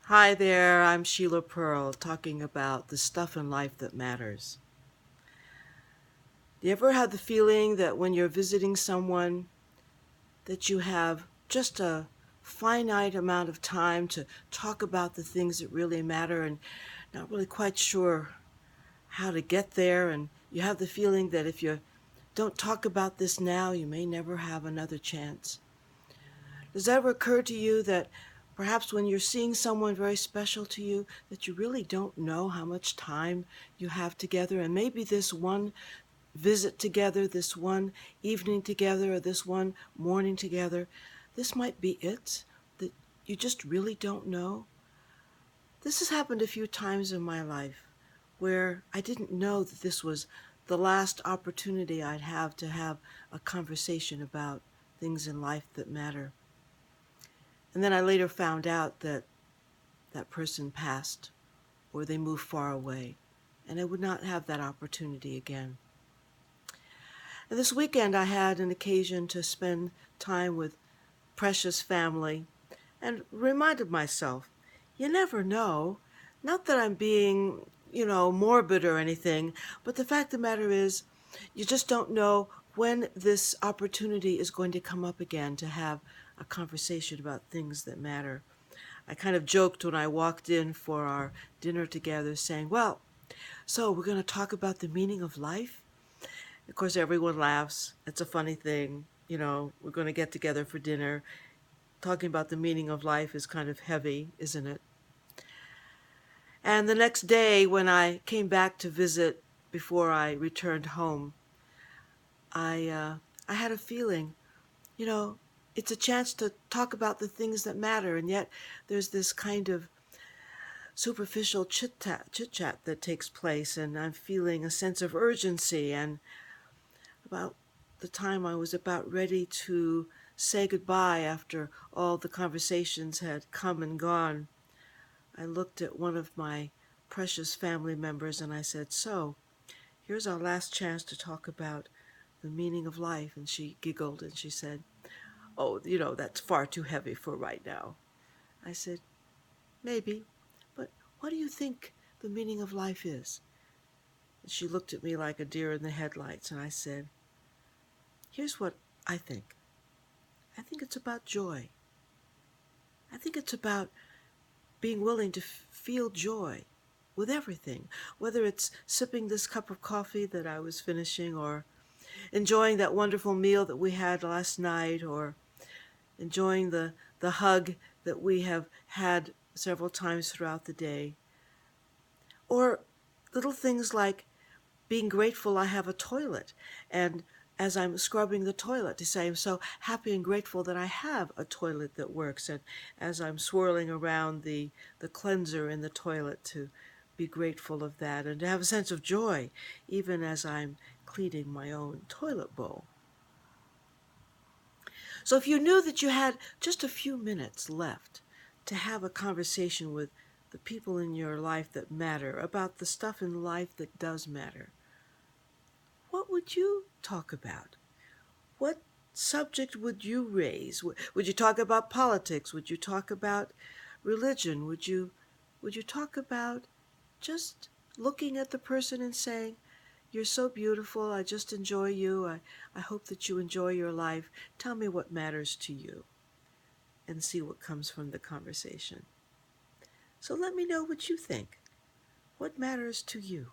Hi there, I'm Sheila Pearl talking about the stuff in life that matters. Do you ever have the feeling that when you're visiting someone that you have just a finite amount of time to talk about the things that really matter and not really quite sure how to get there, and you have the feeling that if you don't talk about this now, you may never have another chance? Does that ever occur to you that perhaps when you're seeing someone very special to you, that you really don't know how much time you have together, and maybe this one visit together, this one evening together, or this one morning together, this might be it, that you just really don't know? This has happened a few times in my life where I didn't know that this was the last opportunity I'd have to have a conversation about things in life that matter. And then I later found out that that person passed or they moved far away, and I would not have that opportunity again. And this weekend I had an occasion to spend time with precious family and reminded myself, you never know. Not that I'm being, morbid or anything, but the fact of the matter is, you just don't know when this opportunity is going to come up again to have a conversation about things that matter. I kind of joked when I walked in for our dinner together, saying, well, so we're going to talk about the meaning of life? Of course, everyone laughs. It's a funny thing. We're going to get together for dinner. Talking about the meaning of life is kind of heavy, isn't it? And the next day, when I came back to visit before I returned home, I had a feeling, you know, it's a chance to talk about the things that matter, and yet there's this kind of superficial chit chat that takes place, and I'm feeling a sense of urgency. And about the time I was about ready to say goodbye after all the conversations had come and gone, I looked at one of my precious family members and I said, so, here's our last chance to talk about the meaning of life. And she giggled and she said, oh, that's far too heavy for right now. I said, maybe, but what do you think the meaning of life is? And she looked at me like a deer in the headlights, and I said, here's what I think. I think it's about joy. I think it's about being willing to feel joy with everything, whether it's sipping this cup of coffee that I was finishing, or enjoying that wonderful meal that we had last night, or enjoying the hug that we have had several times throughout the day, or little things like being grateful I have a toilet, and as I'm scrubbing the toilet, to say I'm so happy and grateful that I have a toilet that works, and as I'm swirling around the cleanser in the toilet, to be grateful of that and to have a sense of joy even as I'm cleaning my own toilet bowl. So if you knew that you had just a few minutes left to have a conversation with the people in your life that matter about the stuff in life that does matter, what would you talk about? What subject would you raise? Would you talk about politics? Would you talk about religion? Would you talk about just looking at the person and saying, you're so beautiful, I just enjoy you, I hope that you enjoy your life, tell me what matters to you, and see what comes from the conversation. So let me know what you think. What matters to you?